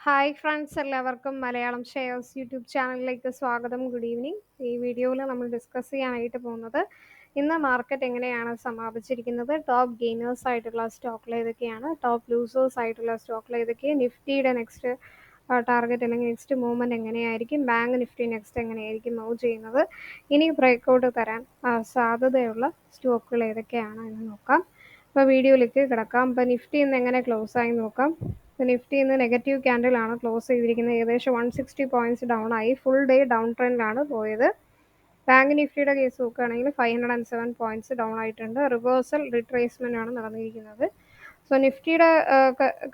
Hi friends, എല്ലാവർക്കും Malayalam shares YouTube ചാനലിലേക്ക് സ്വാഗതം. Good evening. ഈ വീഡിയോയിൽ നമ്മൾ ഡിസ്കസ് ചെയ്യാനായിട്ട് പോകുന്നത് ഇന്ന് മാർക്കറ്റ് എങ്ങനെയാണ് സമാപിച്ചിരിക്കുന്നത്, ടോപ്പ് ഗെയിനേഴ്സ് ആയിട്ടുള്ള സ്റ്റോക്കിൽ ഏതൊക്കെയാണ്, ടോപ്പ് ലൂസേഴ്സ് ആയിട്ടുള്ള സ്റ്റോക്കിൽ ഏതൊക്കെയാണ്, നിഫ്റ്റിയുടെ നെക്സ്റ്റ് ടാർഗറ്റ് അല്ലെങ്കിൽ നെക്സ്റ്റ് മൂവ്മെൻറ്റ് എങ്ങനെയായിരിക്കും, ബാങ്ക് നിഫ്റ്റി നെക്സ്റ്റ് എങ്ങനെയായിരിക്കും മൂവ് ചെയ്യുന്നത്, ഇനി ബ്രേക്കൗട്ട് തരാൻ സാധ്യതയുള്ള സ്റ്റോക്കുകൾ ഏതൊക്കെയാണ് എന്ന് നോക്കാം. അപ്പോൾ വീഡിയോയിലേക്ക് കിടക്കാം. അപ്പോൾ നിഫ്റ്റി ഇന്ന് എങ്ങനെ ക്ലോസ് ആയി നോക്കാം. നിഫ്റ്റി ഇന്ന് നെഗറ്റീവ് ക്യാൻഡിലാണ് ക്ലോസ് ചെയ്തിരിക്കുന്നത്. ഏകദേശം 160 പോയിന്റ്സ് ഡൗൺ ആയി. ഫുൾ ഡേ ഡൗൺ ട്രെൻഡിലാണ് പോയത്. ബാങ്ക് നിഫ്റ്റിയുടെ കേസ് നോക്കുകയാണെങ്കിൽ 507 പോയിന്റ്സ് ഡൗൺ ആയിട്ടുണ്ട്. റിവേഴ്സൽ റിട്രേസ്മെന്റ് ആണ് നടന്നിരിക്കുന്നത്. സോ നിഫ്റ്റിയുടെ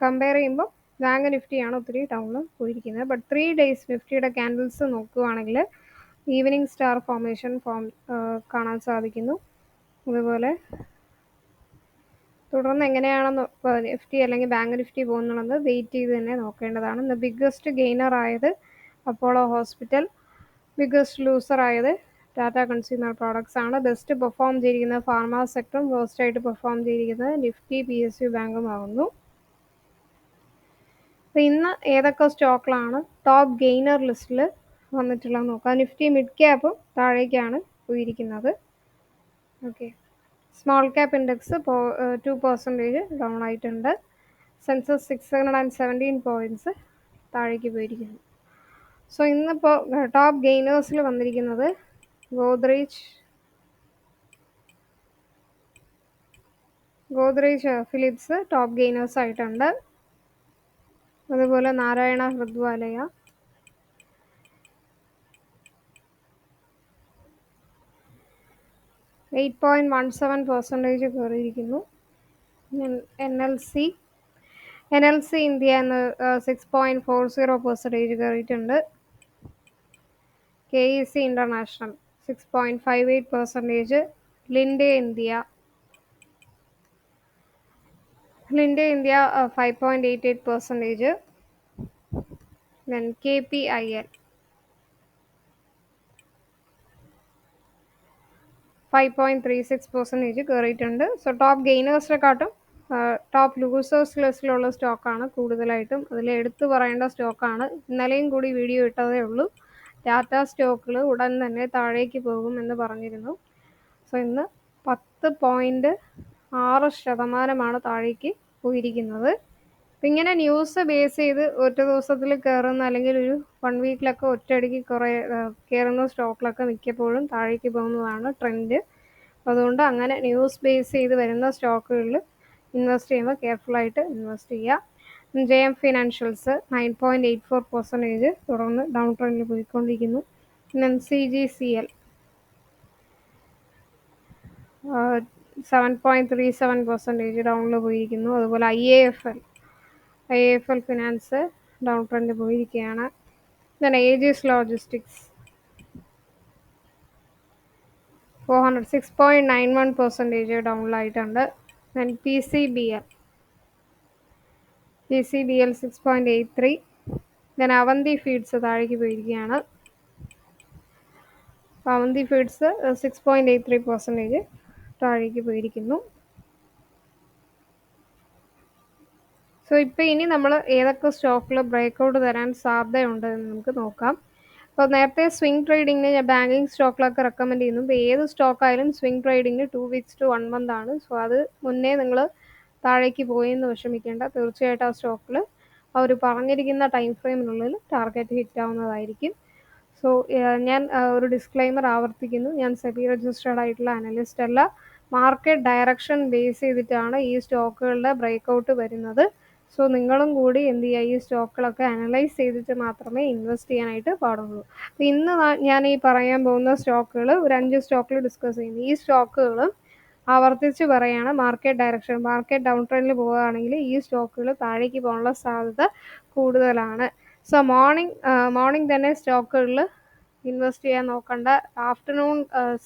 കമ്പയർ ചെയ്യുമ്പോൾ ബാങ്ക് നിഫ്റ്റിയാണ് ഒത്തിരി ഡൗൺ പോയിരിക്കുന്നത്. ബട്ട് 3 ഡേയ്സ് നിഫ്റ്റിയുടെ ക്യാൻഡിൽസ് നോക്കുകയാണെങ്കിൽ ഈവനിങ് സ്റ്റാർ ഫോർമേഷൻ കാണാൻ സാധിക്കുന്നു. അതുപോലെ തുടർന്ന് എങ്ങനെയാണെന്ന് നിഫ്റ്റി അല്ലെങ്കിൽ ബാങ്ക് നിഫ്റ്റി പോകുന്നുള്ളത് വെയിറ്റ് ചെയ്ത് തന്നെ നോക്കേണ്ടതാണ്. ഇന്ന് ബിഗ്ഗസ്റ്റ് ഗെയിനർ ആയത് അപ്പോളോ ഹോസ്പിറ്റൽ, ബിഗ്ഗസ്റ്റ് ലൂസർ ആയത് ടാറ്റ കൺസ്യൂമർ പ്രോഡക്ട്സ് ആണ്. ബെസ്റ്റ് പെർഫോം ചെയ്തിരിക്കുന്നത് ഫാർമ സെക്ടറും, വേസ്റ്റ് ആയിട്ട് പെർഫോം ചെയ്തിരിക്കുന്നത് നിഫ്റ്റി PSU ബാങ്കും ആകുന്നു. അപ്പോൾ ഇന്ന് ഏതൊക്കെ സ്റ്റോക്കിലാണ് ടോപ്പ് ഗെയിനർ ലിസ്റ്റിൽ വന്നിട്ടുള്ളത് നോക്കാം. നിഫ്റ്റി മിഡ് ക്യാപ്പും താഴേക്കാണ് പോയിരിക്കുന്നത്. Okay, small cap index 2% down ആയിട്ടുണ്ട്. സെൻസസ് 617 പോയിന്റ്സ് താഴേക്ക് പോയിരിക്കുന്നു. സോ ഇന്നിപ്പോൾ ടോപ്പ് ഗെയിനേഴ്സിൽ വന്നിരിക്കുന്നത് ഗോദ്രേജ് ഫിലിപ്സ് ടോപ്പ് ഗെയിനേഴ്സ് ആയിട്ടുണ്ട്. അതുപോലെ നാരായണ ഹൃദ്വാലയ, %8.17 കയറിയിരിക്കുന്നു. NLC ഇന്ത്യ എന്ന് 6.40% കയറിയിട്ടുണ്ട്. KEC international 6.58%. Linde India 5.88%. then KPIL 5.36% കയറിയിട്ടുണ്ട്. സോ ടോപ്പ് ഗെയിനേഴ്സിനെക്കാട്ടും ടോപ്പ് ലൂസേഴ്സ് ലിസ്റ്റിലുള്ള സ്റ്റോക്കാണ് കൂടുതലായിട്ടും. അതിൽ എടുത്തു പറയേണ്ട സ്റ്റോക്കാണ്. ഇന്നലെയും കൂടി വീഡിയോ ഇട്ടതേ ഉള്ളൂ. ടാറ്റ സ്റ്റോക്കുകൾ ഉടൻ തന്നെ താഴേക്ക് പോകും എന്ന് പറഞ്ഞിരുന്നു. സോ ഇന്ന് 10.6% താഴേക്ക് പോയിരിക്കുന്നത്. അപ്പം ഇങ്ങനെ ന്യൂസ് ബേസ് ചെയ്ത് ഒറ്റ ദിവസത്തിൽ കയറുന്ന അല്ലെങ്കിൽ ഒരു 1 വീക്കിലൊക്കെ ഒറ്റയടിക്ക് കുറേ കയറുന്ന സ്റ്റോക്കിലൊക്കെ മിക്കപ്പോഴും താഴേക്ക് പോകുന്നതാണ് ട്രെൻഡ്. അതുകൊണ്ട് അങ്ങനെ ന്യൂസ് ബേസ് ചെയ്ത് വരുന്ന സ്റ്റോക്കുകളിൽ ഇൻവെസ്റ്റ് ചെയ്യുമ്പോൾ കെയർഫുള്ളായിട്ട് ഇൻവെസ്റ്റ് ചെയ്യുക. JM ഫിനാൻഷ്യൽസ് 9.84% തുടർന്ന് ഡൗൺ ട്രെൻഡിൽ പോയിക്കൊണ്ടിരിക്കുന്നു. പിന്നെ CGCL 7.37% ഡൗണിൽ പോയിരിക്കുന്നു. അതുപോലെ IAFL ഫിനാൻസ് ഡൗൺ ട്രെൻഡ് പോയിരിക്കുകയാണ്. then Aegis logistics 6.91% ഡൗണിലായിട്ടുണ്ട്. then PCBL 6.83. then Avanti feeds താഴേക്ക് പോയിരിക്കുകയാണ്. അവന്തി ഫീഡ്സ് 6.83% താഴേക്ക് പോയിരിക്കുന്നു. സോ ഇപ്പോൾ ഇനി നമ്മൾ ഏതൊക്കെ സ്റ്റോക്കിൽ ബ്രേക്കൗട്ട് തരാൻ സാധ്യതയുണ്ട് എന്ന് നമുക്ക് നോക്കാം. അപ്പോൾ നേരത്തെ സ്വിംഗ് ട്രേഡിങ്ങിന് ഞാൻ ബാങ്കിങ് സ്റ്റോക്കിലൊക്കെ റെക്കമെൻഡ് ചെയ്യുന്നു. ഇപ്പോൾ ഏത് സ്റ്റോക്കായാലും സ്വിംഗ് ട്രേഡിങ്ങിന് 2 weeks to 1 month ആണ്. സോ അത് മുന്നേ നിങ്ങൾ താഴേക്ക് പോയെന്ന് വിഷമിക്കേണ്ട. തീർച്ചയായിട്ടും ആ സ്റ്റോക്കിൽ അവർ പറഞ്ഞിരിക്കുന്ന ടൈം ഫ്രെയിമിനുള്ളിൽ ടാർഗറ്റ് ഹിറ്റ് ആവുന്നതായിരിക്കും. സോ ഞാൻ ഒരു ഡിസ്ക്ലൈമർ ആവർത്തിക്കുന്നു. ഞാൻ സെബി രജിസ്റ്റേർഡ് ആയിട്ടുള്ള അനലിസ്റ്റ് അല്ല. മാർക്കറ്റ് ഡയറക്ഷൻ ബേസ് ചെയ്തിട്ടാണ് ഈ സ്റ്റോക്കുകളുടെ ബ്രേക്കൗട്ട് വരുന്നത്. സോ നിങ്ങളും കൂടി എന്ത് ചെയ്യുക, ഈ സ്റ്റോക്കുകളൊക്കെ അനലൈസ് ചെയ്തിട്ട് മാത്രമേ ഇൻവെസ്റ്റ് ചെയ്യാനായിട്ട് പാടുള്ളൂ. അപ്പോൾ ഇന്ന് ഞാൻ ഈ പറയാൻ പോകുന്ന സ്റ്റോക്കുകൾ ഒരു 5 സ്റ്റോക്കുകൾ ഡിസ്കസ് ചെയ്യുന്നു. ഈ സ്റ്റോക്കുകളും ആവർത്തിച്ച് പറയുകയാണ്, മാർക്കറ്റ് ഡൗൺ ട്രെൻഡിൽ പോവുകയാണെങ്കിൽ ഈ സ്റ്റോക്കുകൾ താഴേക്ക് പോകാനുള്ള സാധ്യത കൂടുതലാണ്. സോ മോർണിംഗ് തന്നെ സ്റ്റോക്കുകളിൽ ഇൻവെസ്റ്റ് ചെയ്യാൻ നോക്കണ്ട. ആഫ്റ്റർനൂൺ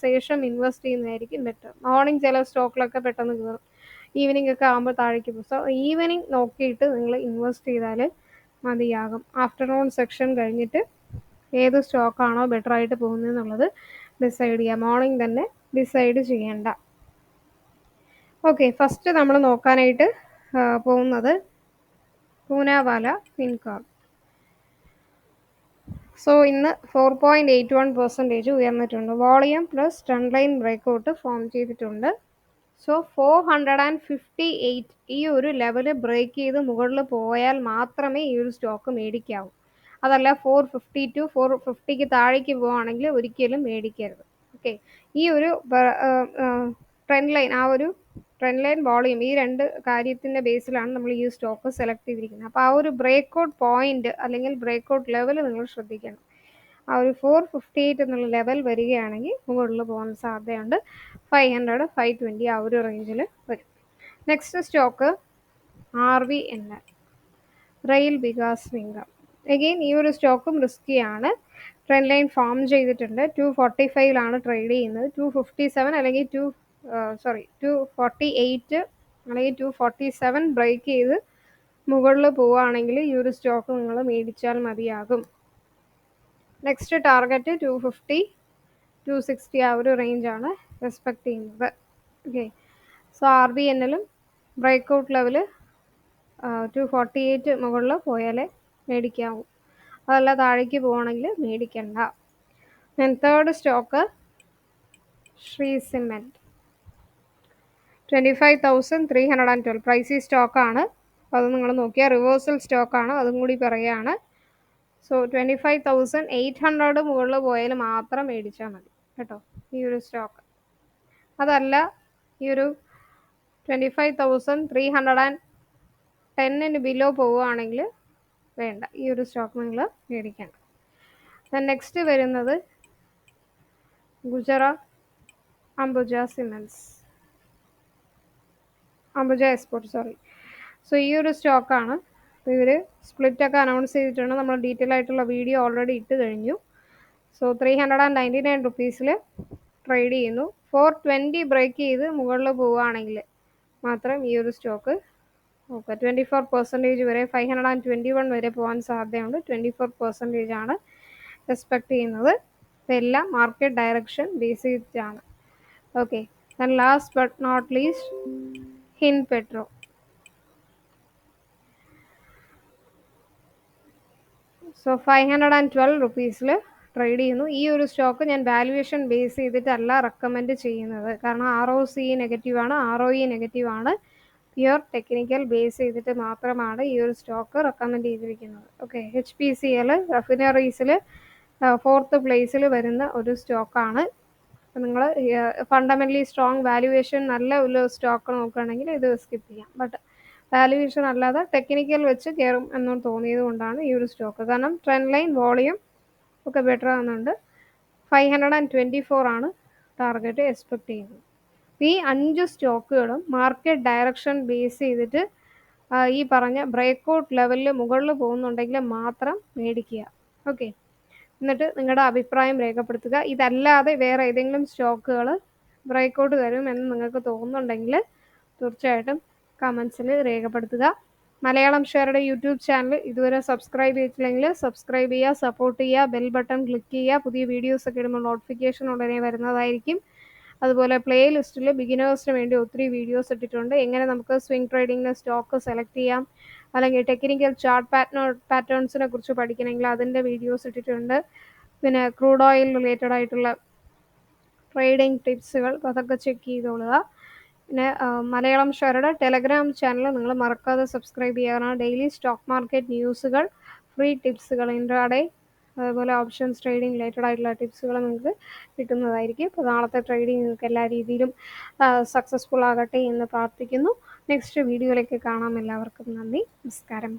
ശേഷം ഇൻവെസ്റ്റ് ചെയ്യുന്നതായിരിക്കും ബെറ്റർ. മോർണിംഗ് ചില സ്റ്റോക്കിലൊക്കെ പെട്ടെന്ന് കയറും, ഈവനിങ് ഒക്കെ ആകുമ്പോൾ താഴേക്ക് പോകും. സോ ഈവനിങ് നോക്കിയിട്ട് നിങ്ങൾ ഇൻവെസ്റ്റ് ചെയ്താൽ മതിയാകും. ആഫ്റ്റർനൂൺ സെക്ഷൻ കഴിഞ്ഞിട്ട് ഏത് സ്റ്റോക്കാണോ ബെറ്റർ ആയിട്ട് പോകുന്നതെന്നുള്ളത് ഡിസൈഡ് ചെയ്യുക. മോർണിംഗ് തന്നെ ഡിസൈഡ് ചെയ്യേണ്ട. ഓക്കെ, ഫസ്റ്റ് നമ്മൾ നോക്കാനായിട്ട് പോകുന്നത് പൂനാവാല ഫിൻകോർപ്പ്. സോ ഇന്ന് 4.81% ഉയർന്നിട്ടുണ്ട്. Volume plus trend line breakout form ചെയ്തിട്ടുണ്ട്. സോ 458 ഈ ഒരു ലെവൽ ബ്രേക്ക് ചെയ്ത് മുകളിൽ പോയാൽ മാത്രമേ ഈ ഒരു സ്റ്റോക്ക് മേടിക്കാവൂ. അതല്ല 452 450ക്ക് താഴേക്ക് പോവുകയാണെങ്കിൽ ഒരിക്കലും മേടിക്കരുത്. ഓക്കെ, ഈ ഒരു ട്രെൻഡ് ലൈൻ, ആ ഒരു ട്രെൻഡ് ലൈൻ വോളിയം, ഈ രണ്ട് കാര്യത്തിൻ്റെ ബേസിലാണ് നമ്മൾ ഈ സ്റ്റോക്ക് സെലക്ട് ചെയ്തിരിക്കുന്നത്. അപ്പോൾ ആ ഒരു ബ്രേക്കൗട്ട് പോയിന്റ് അല്ലെങ്കിൽ ബ്രേക്കൗട്ട് ലെവൽ നിങ്ങൾ ശ്രദ്ധിക്കണം. ആ ഒരു 458 എന്നുള്ള ലെവൽ വരികയാണെങ്കിൽ മുകളിൽ പോകാൻ സാധ്യതയുണ്ട്. 500 520 ആ ഒരു റേഞ്ചിൽ വരും. Next stock RVNL, rail Vikas Nigam. Again ഈ ഒരു സ്റ്റോക്കും റിസ്കിയാണ്. ട്രെൻഡ് ലൈൻ ഫോം ചെയ്തിട്ടുണ്ട്. 245ലാണ് ട്രേഡ് ചെയ്യുന്നത്. 257 അല്ലെങ്കിൽ 248 അല്ലെങ്കിൽ 247 ബ്രേക്ക് ചെയ്ത് മുകളിൽ പോവുകയാണെങ്കിൽ ഈ ഒരു സ്റ്റോക്ക് നിങ്ങൾ മേടിച്ചാൽ മതിയാകും. നെക്സ്റ്റ് ടാർഗറ്റ് 250 260 ആ ഒരു റേഞ്ചാണ് റെസ്പെക്ട് ചെയ്യുന്നത്. ഓക്കെ, സോ RVNLലും ബ്രേക്കൗട്ട് ലെവൽ 248 മുകളിൽ പോയാലേ മേടിക്കാവൂ. അതല്ല താഴേക്ക് പോവുകയാണെങ്കിൽ മേടിക്കണ്ട. Then third stock Shree cement, 25,312 pricey സ്റ്റോക്കാണ്. അത് നിങ്ങൾ നോക്കിയാൽ റിവേഴ്സൽ സ്റ്റോക്കാണ്, അതും കൂടി പറയുകയാണ്. സോ 25,800 മുകളിൽ പോയാൽ മാത്രം മേടിച്ചാൽ മതി കേട്ടോ ഈ ഒരു സ്റ്റോക്ക്. അതല്ല ഈ ഒരു 25,310 ബിലോ പോവുകയാണെങ്കിൽ വേണ്ട, ഈ ഒരു സ്റ്റോക്ക് നിങ്ങൾ മേടിക്കണം. നെക്സ്റ്റ് വരുന്നത് Gujarat Ambuja cements, Ambuja export. So ഈ ഒരു സ്റ്റോക്കാണ്. ഇവർ സ്പ്ലിറ്റൊക്കെ അനൗൺസ് ചെയ്തിട്ടുണ്ട്. നമ്മൾ ഡീറ്റെയിൽ ആയിട്ടുള്ള വീഡിയോ ഓൾറെഡി ഇട്ട് കഴിഞ്ഞു. സോ 399 റുപ്പീസിൽ ട്രേഡ് ചെയ്യുന്നു. 420 ബ്രേക്ക് ചെയ്ത് മുകളിൽ പോവുകയാണെങ്കിൽ മാത്രം ഈ ഒരു സ്റ്റോക്ക് നോക്കുക. 24% വരെ 521 വരെ പോകാൻ സാധ്യതയുണ്ട്. 24% ആണ് എക്സ്പെക്ട് ചെയ്യുന്നത്. ഇതെല്ലാം മാർക്കറ്റ് ഡയറക്ഷൻ ബേസ് ചെയ്തിട്ടാണ്. Okay, and last but not least Hind petro. So 512 റുപ്പീസിൽ ട്രേഡ് ചെയ്യുന്നു. ഈ ഒരു സ്റ്റോക്ക് ഞാൻ വാല്യുവേഷൻ ബേസ് ചെയ്തിട്ടല്ല റെക്കമെൻഡ് ചെയ്യുന്നത്. കാരണം ROC നെഗറ്റീവാണ്, ROE നെഗറ്റീവാണ്. പ്യുവർ ടെക്നിക്കൽ ബേസ് ചെയ്തിട്ട് മാത്രമാണ് ഈ ഒരു സ്റ്റോക്ക് റെക്കമെൻഡ് ചെയ്തിരിക്കുന്നത്. ഓക്കെ, HPCL റഫിനറീസിൽ 4th പ്ലേസിൽ വരുന്ന ഒരു സ്റ്റോക്കാണ്. നിങ്ങൾ ഫണ്ടമെൻ്റലി സ്ട്രോങ് വാല്യുവേഷൻ നല്ല ഒരു സ്റ്റോക്ക് നോക്കുകയാണെങ്കിൽ ഇത് സ്കിപ്പ് ചെയ്യാം. ബട്ട് വാല്യുവേഷൻ അല്ലാതെ ടെക്നിക്കൽ വെച്ച് കയറും എന്ന് തോന്നിയത് കൊണ്ടാണ് ഈ ഒരു സ്റ്റോക്ക്. കാരണം ട്രെൻഡ് ലൈൻ വോളിയം ഒക്കെ ബെറ്റർ ആകുന്നുണ്ട്. 524 ആണ് ടാർഗറ്റ് എക്സ്പെക്ട് ചെയ്യുന്നത്. ഈ 5 സ്റ്റോക്കുകളും മാർക്കറ്റ് ഡയറക്ഷൻ ബേസ് ചെയ്തിട്ട് ഈ പറഞ്ഞ ബ്രേക്കൗട്ട് ലെവലിൽ മുകളിൽ പോകുന്നുണ്ടെങ്കിൽ മാത്രം മേടിക്കുക. ഓക്കെ, എന്നിട്ട് നിങ്ങളുടെ അഭിപ്രായം രേഖപ്പെടുത്തുക. ഇതല്ലാതെ വേറെ ഏതെങ്കിലും സ്റ്റോക്കുകൾ ബ്രേക്കൗട്ട് തരും എന്ന് നിങ്ങൾക്ക് തോന്നുന്നുണ്ടെങ്കിൽ തീർച്ചയായിട്ടും കമൻസിൽ രേഖപ്പെടുത്തുക. മലയാളം ഷെയറുടെ യൂട്യൂബ് ചാനൽ ഇതുവരെ സബ്സ്ക്രൈബ് ചെയ്തിട്ടില്ലെങ്കിൽ സബ്സ്ക്രൈബ് ചെയ്യുക, സപ്പോർട്ട് ചെയ്യുക, ബെൽ ബട്ടൺ ക്ലിക്ക് ചെയ്യുക. പുതിയ വീഡിയോസൊക്കെ ഇടുമ്പോൾ നോട്ടിഫിക്കേഷൻ ഉടനെ വരുന്നതായിരിക്കും. അതുപോലെ പ്ലേ ലിസ്റ്റിൽ ബിഗിനേഴ്സിന് വേണ്ടി ഒത്തിരി വീഡിയോസ് ഇട്ടിട്ടുണ്ട്. എങ്ങനെ നമുക്ക് സ്വിംഗ് ട്രേഡിങ്ങിന് സ്റ്റോക്ക് സെലക്ട് ചെയ്യാം, അല്ലെങ്കിൽ ടെക്നിക്കൽ ചാർട്ട് പാറ്റേൺസിനെ കുറിച്ച് പഠിക്കണമെങ്കിൽ അതിൻ്റെ വീഡിയോസ് ഇട്ടിട്ടുണ്ട്. പിന്നെ ക്രൂഡ് ഓയിൽ റിലേറ്റഡ് ആയിട്ടുള്ള ട്രേഡിംഗ് ടിപ്സുകൾ, അതൊക്കെ ചെക്ക് ചെയ്തോളുക. പിന്നെ മലയാളം ഷെയറുടെ ടെലഗ്രാം ചാനൽ നിങ്ങൾ മറക്കാതെ സബ്സ്ക്രൈബ് ചെയ്യാനാണ്. ഡെയിലി സ്റ്റോക്ക് മാർക്കറ്റ് ന്യൂസുകൾ, ഫ്രീ ടിപ്സുകൾ, ഇൻട്രാഡേ, അതുപോലെ ഓപ്ഷൻസ് ട്രേഡിംഗ് റിലേറ്റഡ് ആയിട്ടുള്ള ടിപ്സുകൾ നിങ്ങൾക്ക് കിട്ടുന്നതായിരിക്കും. അപ്പോൾ നാളത്തെ ട്രേഡിംഗ് നിങ്ങൾക്ക് എല്ലാ രീതിയിലും സക്സസ്ഫുൾ ആകട്ടെ എന്ന് പ്രാർത്ഥിക്കുന്നു. നെക്സ്റ്റ് വീഡിയോയിലേക്ക് കാണാം. എല്ലാവർക്കും നന്ദി, നമസ്കാരം.